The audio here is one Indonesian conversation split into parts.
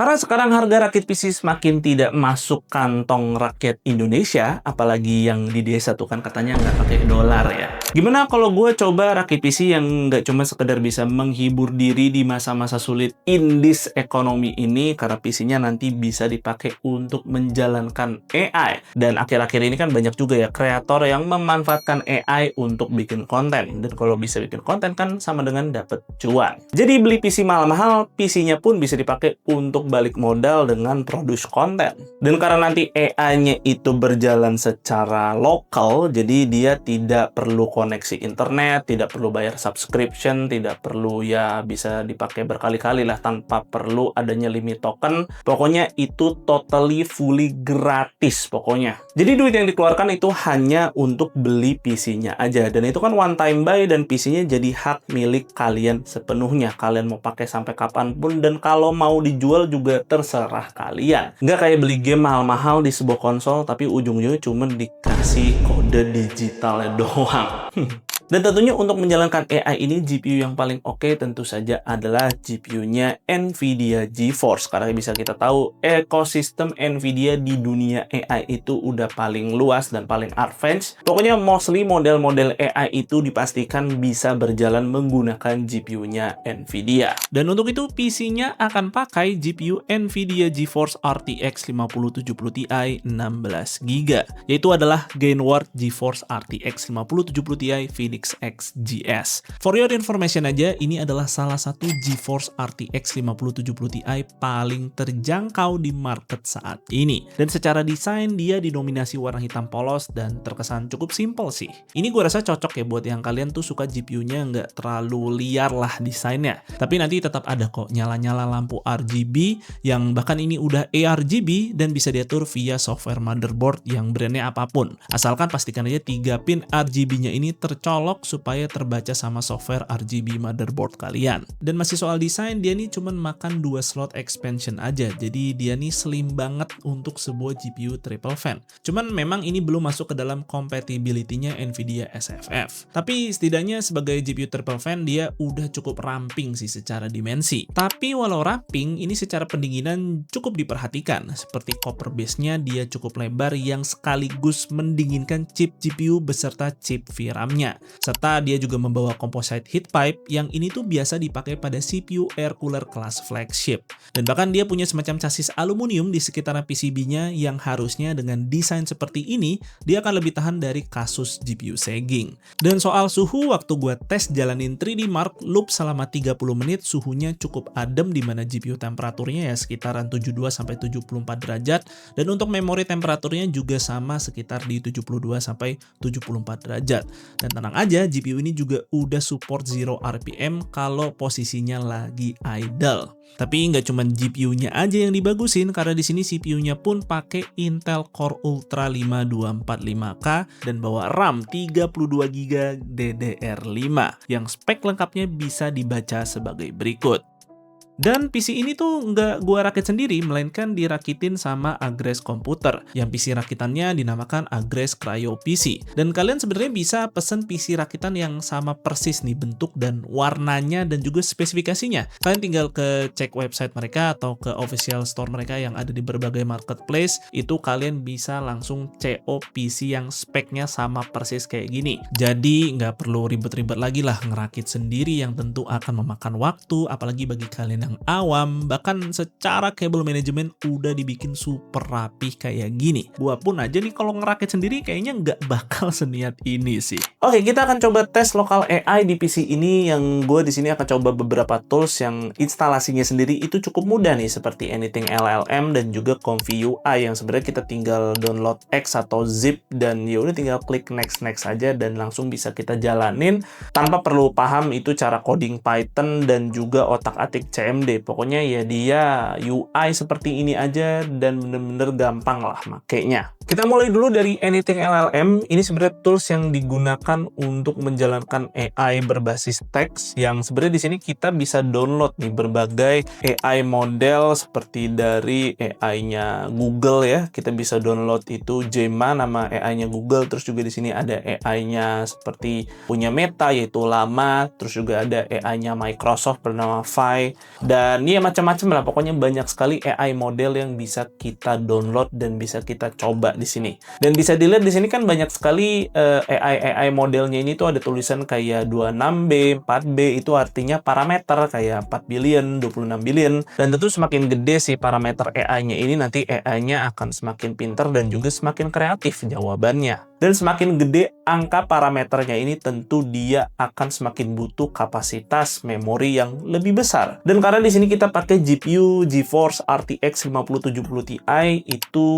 Karena sekarang harga rakit PC semakin tidak masuk kantong rakyat Indonesia, apalagi yang di desa tuh kan katanya nggak pakai dolar ya. Gimana kalau gue coba rakit PC yang nggak cuma sekedar bisa menghibur diri di masa-masa sulit in this ekonomi ini, karena PC-nya nanti bisa dipakai untuk menjalankan AI. Dan akhir-akhir ini kan banyak juga ya kreator yang memanfaatkan AI untuk bikin konten. Dan kalau bisa bikin konten kan sama dengan dapat cuan. Jadi beli PC mahal-mahal, PC-nya pun bisa dipakai untuk balik modal dengan produce konten. Dan karena nanti AI-nya itu berjalan secara lokal, jadi dia tidak perlu koneksi internet, tidak perlu bayar subscription, tidak perlu ya bisa dipakai berkali-kali lah tanpa perlu adanya limit token. Pokoknya itu totally fully gratis pokoknya. Jadi duit yang dikeluarkan itu hanya untuk beli PC-nya aja. Dan itu kan one time buy dan PC-nya jadi hak milik kalian sepenuhnya. Kalian mau pakai sampai kapanpun dan kalau mau dijual juga terserah kalian. Nggak kayak beli game mahal-mahal di sebuah konsol tapi ujung-ujungnya cuma dikasih kode digitalnya doang. Dan tentunya untuk menjalankan AI ini, GPU yang paling oke tentu saja adalah GPU-nya NVIDIA GeForce. Karena bisa kita tahu, ekosistem NVIDIA di dunia AI itu udah paling luas dan paling advance. Pokoknya mostly model-model AI itu dipastikan bisa berjalan menggunakan GPU-nya NVIDIA. Dan untuk itu, PC-nya akan pakai GPU NVIDIA GeForce RTX 5070 Ti 16GB. Yaitu adalah Gainward GeForce RTX 5070 Ti Phoenix XGS. For your information aja, ini adalah salah satu GeForce RTX 5070 Ti paling terjangkau di market saat ini. Dan secara desain, dia didominasi warna hitam polos dan terkesan cukup simple sih. Ini gue rasa cocok ya buat yang kalian tuh suka GPU-nya nggak terlalu liar lah desainnya. Tapi nanti tetap ada kok nyala-nyala lampu RGB yang bahkan ini udah ARGB dan bisa diatur via software motherboard yang brandnya apapun. Asalkan pastikan aja 3 pin RGB-nya ini tercolok supaya terbaca sama software RGB motherboard kalian. Dan masih soal desain, dia nih cuman makan 2 slot expansion aja, jadi dia nih slim banget untuk sebuah GPU triple fan. Cuman memang ini belum masuk ke dalam compatibility-nya NVIDIA SFF. Tapi setidaknya sebagai GPU triple fan, dia udah cukup ramping sih secara dimensi. Tapi walau ramping, ini secara pendinginan cukup diperhatikan. Seperti copper base-nya dia cukup lebar yang sekaligus mendinginkan chip GPU beserta chip VRAM-nya. Serta dia juga membawa composite heat pipe yang ini tuh biasa dipakai pada CPU air cooler kelas flagship. Dan bahkan dia punya semacam chassis aluminium di sekitaran PCB-nya yang harusnya dengan desain seperti ini, dia akan lebih tahan dari kasus GPU sagging. Dan soal suhu, waktu gue tes jalanin 3D Mark loop selama 30 menit, suhunya cukup adem di mana GPU temperaturnya ya sekitaran 72-74 derajat. Dan untuk memori temperaturnya juga sama sekitar di 72-74 derajat. Dan tenang aja, GPU ini juga udah support 0 RPM kalau posisinya lagi idle. Tapi nggak cuma GPU-nya aja yang dibagusin, karena di sini CPU-nya pun pakai Intel Core Ultra 5245K dan bawa RAM 32GB DDR5 yang spek lengkapnya bisa dibaca sebagai berikut. Dan PC ini tuh nggak gua rakit sendiri, melainkan dirakitin sama Agres Komputer, yang PC rakitannya dinamakan Agres Cryo PC. Dan kalian sebenarnya bisa pesen PC rakitan yang sama persis nih bentuk dan warnanya dan juga spesifikasinya. Kalian tinggal ke cek website mereka atau ke official store mereka yang ada di berbagai marketplace, itu kalian bisa langsung CO PC yang speknya sama persis kayak gini. Jadi nggak perlu ribet-ribet lagi lah ngerakit sendiri yang tentu akan memakan waktu, apalagi bagi kalian yang awam. Bahkan secara cable management udah dibikin super rapih kayak gini. Gua pun aja nih kalau ngerakit sendiri kayaknya nggak bakal seniat ini sih. Oke, kita akan coba tes lokal AI di PC ini. Yang gue di sini akan coba beberapa tools yang instalasinya sendiri itu cukup mudah nih, seperti Anything LLM dan juga Comfy UI yang sebenarnya kita tinggal download X atau zip dan ya udah tinggal klik next aja dan langsung bisa kita jalanin tanpa perlu paham itu cara coding Python dan juga otak-atik CMD. Pokoknya ya dia UI seperti ini aja dan bener-bener gampang lah makainya. Kita mulai dulu dari Anything LLM. Ini sebenarnya tools yang digunakan untuk menjalankan AI berbasis teks, yang sebenarnya di sini kita bisa download nih berbagai AI model seperti dari AI-nya Google ya. Kita bisa download itu Gemma, nama AI-nya Google. Terus juga di sini ada AI-nya seperti punya Meta yaitu Llama. Terus juga ada AI-nya Microsoft bernama Phi. Dan ya macam-macam lah, pokoknya banyak sekali AI model yang bisa kita download dan bisa kita coba di sini. Dan bisa dilihat di sini kan banyak sekali AI modelnya ini tuh ada tulisan kayak 26B, 4B, itu artinya parameter kayak 4 billion, 26 billion. Dan tentu semakin gede si parameter AI-nya ini, nanti AI-nya akan semakin pintar dan juga semakin kreatif jawabannya. Dan semakin gede angka parameternya ini, tentu dia akan semakin butuh kapasitas memori yang lebih besar. Dan karena di sini kita pakai GPU GeForce RTX 5070 Ti, itu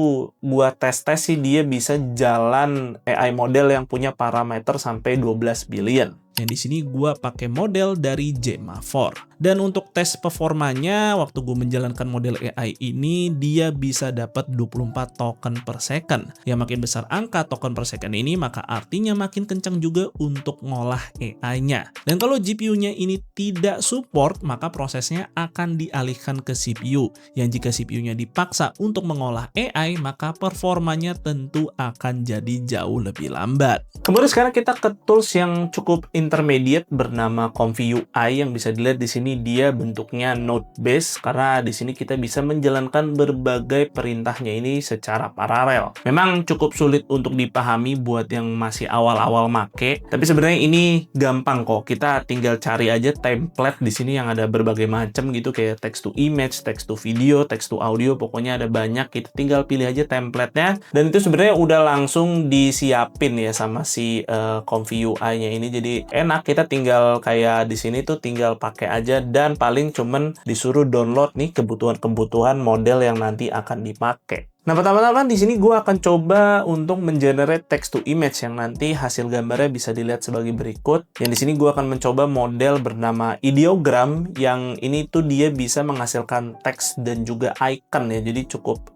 buat tes-tes sih dia bisa jalan AI model yang punya parameter sampai 12 billion. Yang di sini gua pakai model dari Gemma 4. Dan untuk tes performanya, waktu gue menjalankan model AI ini, dia bisa dapat 24 token per second. Yang makin besar angka token per second ini, maka artinya makin kencang juga untuk ngolah AI-nya. Dan kalau GPU-nya ini tidak support, maka prosesnya akan dialihkan ke CPU. Yang jika CPU-nya dipaksa untuk mengolah AI, maka performanya tentu akan jadi jauh lebih lambat. Kemudian sekarang kita ke tools yang cukup intermediate bernama Comfy UI, yang bisa dilihat di sini dia bentuknya node based, karena di sini kita bisa menjalankan berbagai perintahnya ini secara paralel. Memang cukup sulit untuk dipahami buat yang masih awal-awal make, tapi sebenarnya ini gampang kok. Kita tinggal cari aja template di sini yang ada berbagai macam gitu, kayak text to image, text to video, text to audio, pokoknya ada banyak. Kita tinggal pilih aja template-nya, dan itu sebenarnya udah langsung disiapin ya sama si Comfy UI-nya ini. Jadi enak, kita tinggal kayak di sini tuh tinggal pakai aja, dan paling cuman disuruh download nih kebutuhan-kebutuhan model yang nanti akan dipakai. Nah, pertama-tama di sini gue akan coba untuk mengenerate text to image yang nanti hasil gambarnya bisa dilihat sebagai berikut. Yang di sini gue akan mencoba model bernama Ideogram, yang ini tuh dia bisa menghasilkan teks dan juga icon ya. Jadi cukup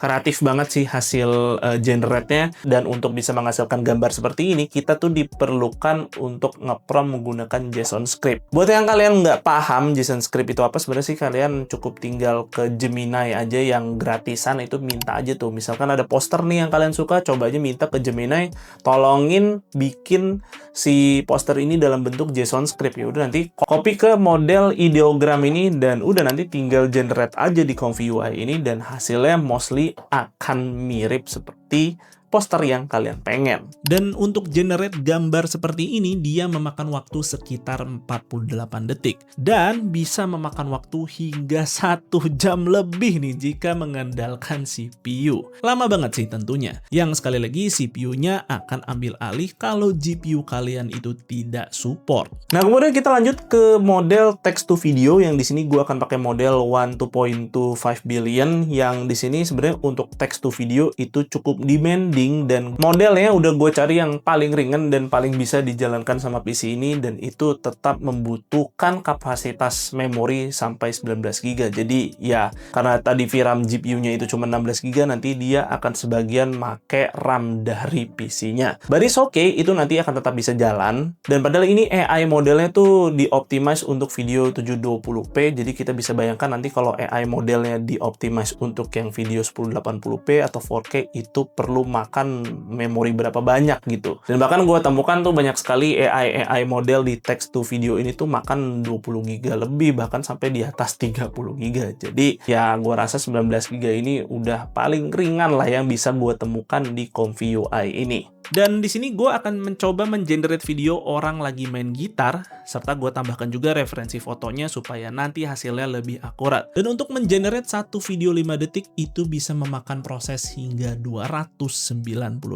kreatif banget sih hasil generate-nya. Dan untuk bisa menghasilkan gambar seperti ini, kita tuh diperlukan untuk nge-prompt menggunakan JSON script. Buat yang kalian nggak paham JSON script itu apa, sebenarnya sih kalian cukup tinggal ke Gemini aja yang gratisan, itu minta aja tuh. Misalkan ada poster nih yang kalian suka, coba aja minta ke Gemini tolongin bikin si poster ini dalam bentuk JSON script. Ya udah, nanti copy ke model Ideogram ini, dan udah nanti tinggal generate aja di Comfy UI ini, dan hasilnya mostly akan mirip seperti poster yang kalian pengen. Dan untuk generate gambar seperti ini, dia memakan waktu sekitar 48 detik. Dan bisa memakan waktu hingga 1 jam lebih nih jika mengandalkan CPU. Lama banget sih tentunya. Yang sekali lagi CPU-nya akan ambil alih kalau GPU kalian itu tidak support. Nah, kemudian kita lanjut ke model text to video, yang di sini gue akan pakai model 1.25 billion, yang di sini sebenarnya untuk text to video itu cukup demanding, dan modelnya udah gue cari yang paling ringan dan paling bisa dijalankan sama PC ini, dan itu tetap membutuhkan kapasitas memori sampai 19 GB. Jadi ya, karena tadi VRAM GPU-nya itu cuma 16 GB, nanti dia akan sebagian make RAM dari PC-nya. But it's okay, itu nanti akan tetap bisa jalan. Dan padahal ini AI modelnya tuh di-optimize untuk video 720p, jadi kita bisa bayangkan nanti kalau AI modelnya di-optimize untuk yang video 1080p atau 4K, itu perlu makan memori berapa banyak gitu. Dan bahkan gue temukan tuh banyak sekali AI model di text to video ini tuh makan 20 GB lebih, bahkan sampai di atas 30 GB. Jadi ya gue rasa 19 GB ini udah paling ringan lah yang bisa gue temukan di Comfy UI ini. Dan di sini gue akan mencoba mengenerate video orang lagi main gitar, serta gue tambahkan juga referensi fotonya supaya nanti hasilnya lebih akurat. Dan untuk mengenerate satu video 5 detik itu bisa memakan proses hingga 290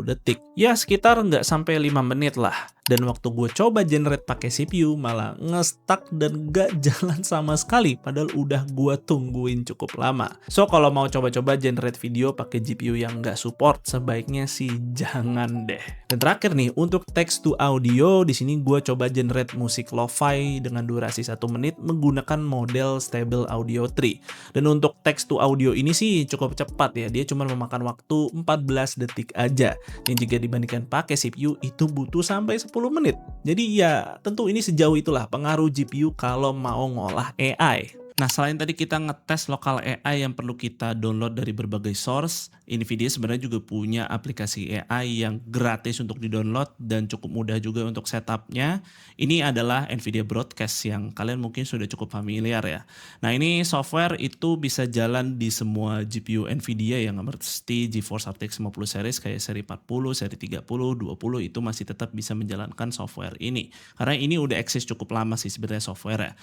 detik. Ya sekitar nggak sampai 5 menit lah. Dan waktu gue coba generate pakai CPU malah nge-stuck dan gak jalan sama sekali, padahal udah gue tungguin cukup lama. So kalau mau coba-coba generate video pakai GPU yang nggak support, sebaiknya sih jangan deh. Dan terakhir nih, untuk text to audio, di sini gue coba generate musik lo-fi dengan durasi 1 menit menggunakan model Stable Audio 3. Dan untuk text to audio ini sih cukup cepat ya, dia cuma memakan waktu 14 detik aja. Yang jika dibandingkan pakai CPU itu butuh sampai 10 menit. Jadi ya tentu ini sejauh itulah pengaruh GPU kalau mau ngolah AI. Nah, selain tadi kita ngetes lokal AI yang perlu kita download dari berbagai source, NVIDIA sebenarnya juga punya aplikasi AI yang gratis untuk di-download dan cukup mudah juga untuk setupnya. Ini adalah NVIDIA Broadcast yang kalian mungkin sudah cukup familiar ya. Nah, ini software itu bisa jalan di semua GPU NVIDIA yang seperti GeForce RTX 50 series kayak seri 40, seri 30, 20 itu masih tetap bisa menjalankan software ini. Karena ini udah eksis cukup lama sih sebenarnya software ya.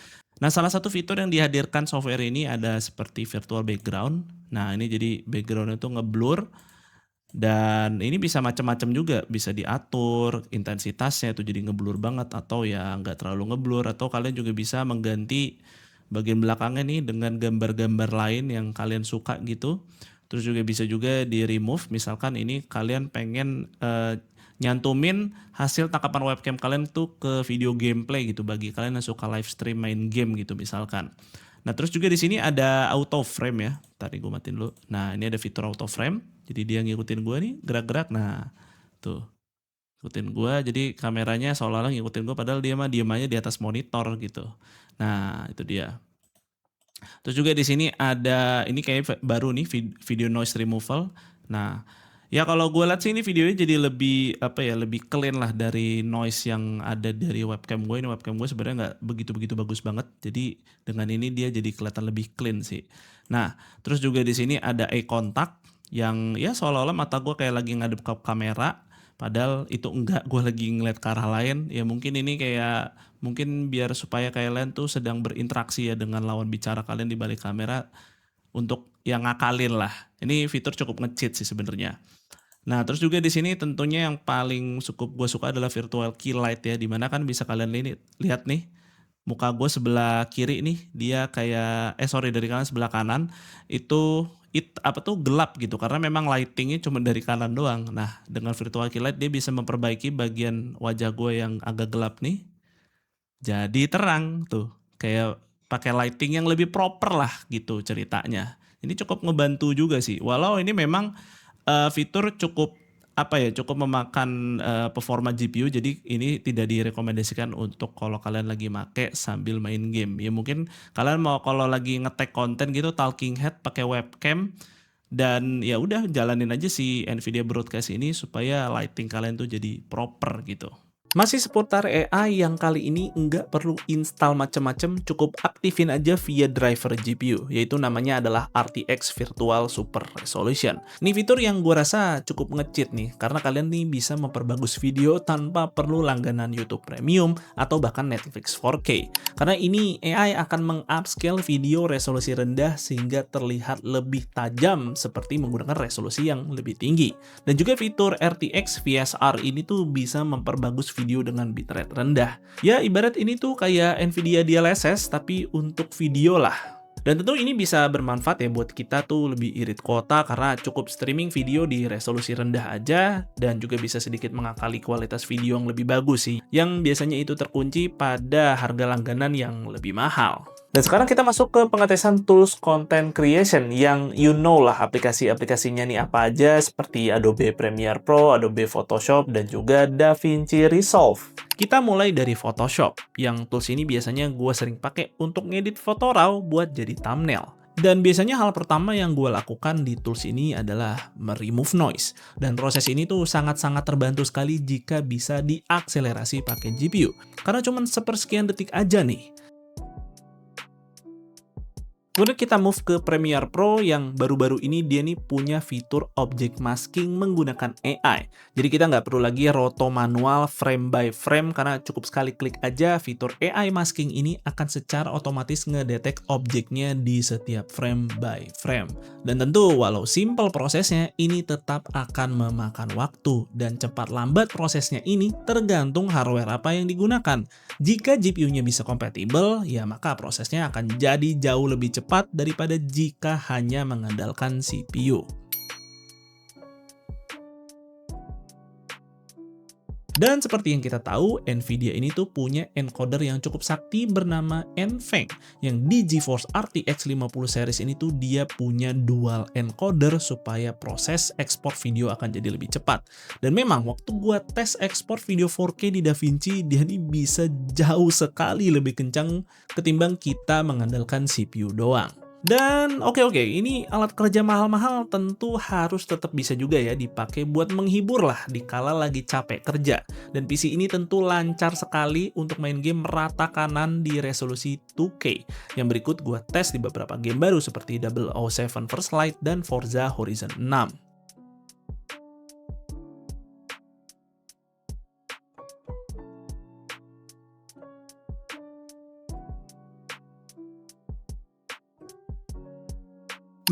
Nah, salah satu fitur yang dihadirkan software ini ada seperti virtual background. Nah, ini jadi background itu ngeblur dan ini bisa macam-macam juga, bisa diatur intensitasnya itu jadi ngeblur banget atau ya nggak terlalu ngeblur atau kalian juga bisa mengganti bagian belakangnya nih dengan gambar-gambar lain yang kalian suka gitu. Terus juga bisa juga di remove misalkan ini kalian pengen nyantumin hasil tangkapan webcam kalian tuh ke video gameplay gitu bagi kalian yang suka live stream main game gitu misalkan. Nah, terus juga di sini ada auto frame ya. Tadi gue matiin dulu. Nah, ini ada fitur auto frame. Jadi dia ngikutin gue nih gerak-gerak. Nah, tuh ngikutin gue. Jadi kameranya seolah-olah ngikutin gue padahal dia mah diem aja di atas monitor gitu. Nah, itu dia. Terus juga di sini ada ini kayak baru nih video noise removal. Nah, ya kalau gue lihat sih ini videonya jadi lebih apa ya, lebih clean lah dari noise yang ada dari webcam gue. Ini webcam gue sebenarnya nggak begitu-begitu bagus banget. Jadi dengan ini dia jadi kelihatan lebih clean sih. Nah, terus juga di sini ada eye contact yang ya seolah-olah mata gue kayak lagi ngadep ke kamera. Padahal itu enggak, gue lagi ngeliat ke arah lain. Ya mungkin ini kayak mungkin biar supaya kalian tuh sedang berinteraksi ya dengan lawan bicara kalian di balik kamera untuk yang ngakalin lah. Ini fitur cukup nge-cheat sih sebenarnya. Nah, terus juga di sini tentunya yang paling cukup gue suka adalah virtual key light ya, dimana kan bisa kalian lihat nih muka gue sebelah kiri nih dia kayak dari kanan sebelah kanan itu apa tuh gelap gitu karena memang lightingnya cuma dari kanan doang. Nah, dengan virtual key light dia bisa memperbaiki bagian wajah gue yang agak gelap nih jadi terang tuh, kayak pakai lighting yang lebih proper lah gitu ceritanya. Ini cukup ngebantu juga sih, walau ini memang, fitur cukup, apa ya, cukup memakan, performa GPU jadi ini tidak direkomendasikan untuk kalau kalian lagi make sambil main game. Ya mungkin kalian mau kalau lagi nge-tag konten gitu talking head pakai webcam dan ya udah jalanin aja si NVIDIA Broadcast ini supaya lighting kalian tuh jadi proper gitu. Masih seputar AI yang kali ini nggak perlu install macam-macam, cukup aktifin aja via driver GPU, yaitu namanya adalah RTX Virtual Super Resolution. Ini fitur yang gue rasa cukup nge-cheat nih, karena kalian nih bisa memperbagus video tanpa perlu langganan YouTube Premium atau bahkan Netflix 4K. Karena ini AI akan meng-upscale video resolusi rendah sehingga terlihat lebih tajam seperti menggunakan resolusi yang lebih tinggi. Dan juga fitur RTX VSR ini tuh bisa memperbagus video dengan bitrate rendah. Ya ibarat ini tuh kayak Nvidia DLSS tapi untuk video lah. Dan tentu ini bisa bermanfaat ya buat kita tuh lebih irit kuota karena cukup streaming video di resolusi rendah aja dan juga bisa sedikit mengakali kualitas video yang lebih bagus sih. Yang biasanya itu terkunci pada harga langganan yang lebih mahal. Dan sekarang kita masuk ke pengetesan tools content creation yang you know lah aplikasi-aplikasinya nih apa aja seperti Adobe Premiere Pro, Adobe Photoshop, dan juga DaVinci Resolve. Kita mulai dari Photoshop, yang tools ini biasanya gue sering pakai untuk ngedit foto raw buat jadi thumbnail. Dan biasanya hal pertama yang gue lakukan di tools ini adalah remove noise. Dan proses ini tuh sangat-sangat terbantu sekali jika bisa diakselerasi pakai GPU. Karena cuma sepersekian detik aja nih. Kemudian kita move ke Premiere Pro yang baru-baru ini dia nih punya fitur object masking menggunakan AI. Jadi kita nggak perlu lagi roto manual frame by frame karena cukup sekali klik aja fitur AI masking ini akan secara otomatis ngedetect objeknya di setiap frame by frame. Dan tentu walau simple prosesnya ini tetap akan memakan waktu dan cepat lambat prosesnya ini tergantung hardware apa yang digunakan. Jika GPU-nya bisa kompatibel, ya maka prosesnya akan jadi jauh lebih cepat daripada jika hanya mengandalkan CPU. Dan seperti yang kita tahu, Nvidia ini tuh punya encoder yang cukup sakti bernama NVENC, yang di GeForce RTX 50 series ini tuh dia punya dual encoder supaya proses ekspor video akan jadi lebih cepat. Dan memang waktu gua tes ekspor video 4K di DaVinci, dia ini bisa jauh sekali lebih kencang ketimbang kita mengandalkan CPU doang. Dan oke, ini alat kerja mahal-mahal tentu harus tetap bisa juga ya dipakai buat menghibur lah dikala lagi capek kerja. Dan PC ini tentu lancar sekali untuk main game rata kanan di resolusi 2K. Yang berikut gua tes di beberapa game baru seperti 007 First Light dan Forza Horizon 6.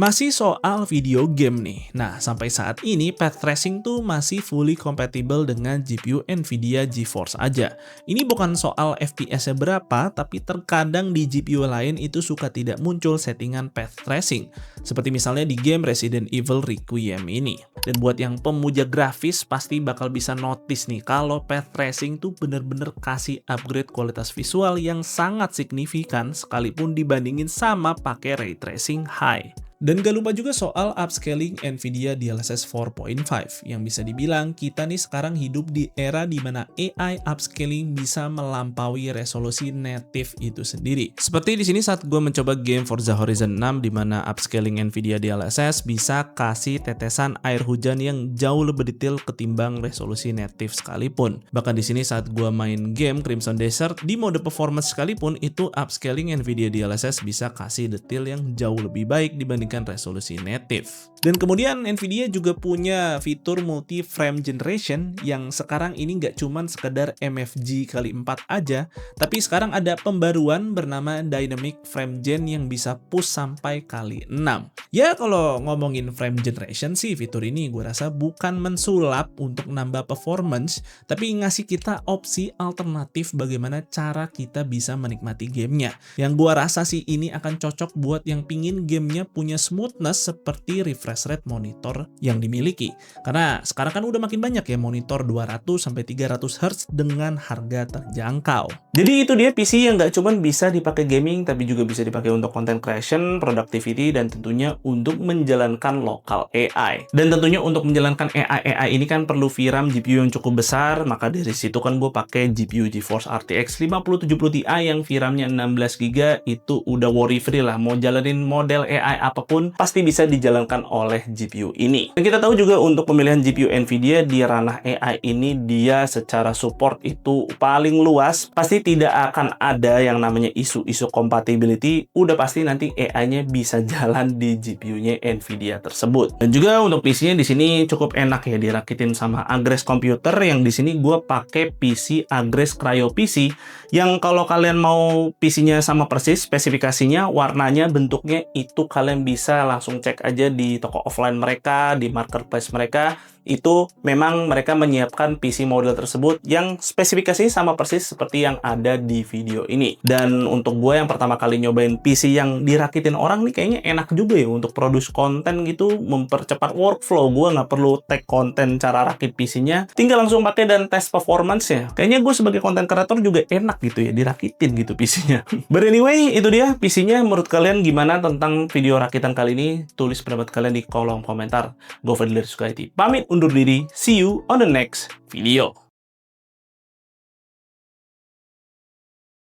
Masih soal video game nih. Nah, sampai saat ini path tracing tuh masih fully compatible dengan GPU Nvidia GeForce aja. Ini bukan soal FPS-nya berapa, tapi terkadang di GPU lain itu suka tidak muncul settingan path tracing. Seperti misalnya di game Resident Evil Requiem ini. Dan buat yang pemuja grafis pasti bakal bisa notice nih kalau path tracing tuh bener-bener kasih upgrade kualitas visual yang sangat signifikan sekalipun dibandingin sama pakai ray tracing high. Dan gak lupa juga soal upscaling Nvidia DLSS 4.5 yang bisa dibilang kita nih sekarang hidup di era di mana AI upscaling bisa melampaui resolusi native itu sendiri. Seperti di sini saat gue mencoba game Forza Horizon 6 di mana upscaling Nvidia DLSS bisa kasih tetesan air hujan yang jauh lebih detail ketimbang resolusi native sekalipun. Bahkan di sini saat gue main game Crimson Desert di mode performance sekalipun itu upscaling Nvidia DLSS bisa kasih detail yang jauh lebih baik dibanding resolusi native. Dan kemudian Nvidia juga punya fitur multi frame generation yang sekarang ini nggak cuman sekedar MFG kali 4 aja, tapi sekarang ada pembaruan bernama Dynamic Frame Gen yang bisa push sampai kali 6. Ya kalau ngomongin frame generation sih fitur ini gue rasa bukan mensulap untuk nambah performance, tapi ngasih kita opsi alternatif bagaimana cara kita bisa menikmati gamenya. Yang gue rasa sih ini akan cocok buat yang pingin gamenya punya smoothness seperti refresh rate monitor yang dimiliki. Karena sekarang kan udah makin banyak ya monitor 200-300 Hz dengan harga terjangkau. Jadi itu dia PC yang nggak cuma bisa dipakai gaming, tapi juga bisa dipakai untuk content creation, productivity, dan tentunya untuk menjalankan local AI. Dan tentunya untuk menjalankan AI ini kan perlu VRAM GPU yang cukup besar, maka dari situ kan gue pakai GPU GeForce RTX 5070 Ti yang VRAM-nya 16GB, itu udah worry free lah, mau jalanin model AI apapun pasti bisa dijalankan oleh GPU ini. Dan kita tahu juga untuk pemilihan GPU Nvidia di ranah AI ini dia secara support itu paling luas. Pasti tidak akan ada yang namanya isu-isu compatibility. Udah pasti nanti AI-nya bisa jalan di GPU-nya Nvidia tersebut. Dan juga untuk PC-nya di sini cukup enak ya dirakitin sama Agres Computer yang di sini gue pakai PC Agres Cryo PC yang kalau kalian mau PC-nya sama persis spesifikasinya, warnanya, bentuknya itu kalian bisa langsung cek aja di toko offline mereka, di marketplace mereka. Itu memang mereka menyiapkan PC model tersebut yang spesifikasinya sama persis seperti yang ada di video ini. Dan untuk gue yang pertama kali nyobain PC yang dirakitin orang nih kayaknya enak juga ya untuk produce konten gitu, mempercepat workflow. Gue nggak perlu tag konten cara rakit PC-nya, tinggal langsung pakai dan tes performance-nya. Kayaknya gue sebagai konten kreator juga enak gitu ya dirakitin gitu PC-nya. But anyway, itu dia PC-nya. Menurut kalian gimana tentang video rakitan kali ini? Tulis pendapat kalian di kolom komentar. Gue Fadil dari Sukaiti pamit undur diri. See you on the next video.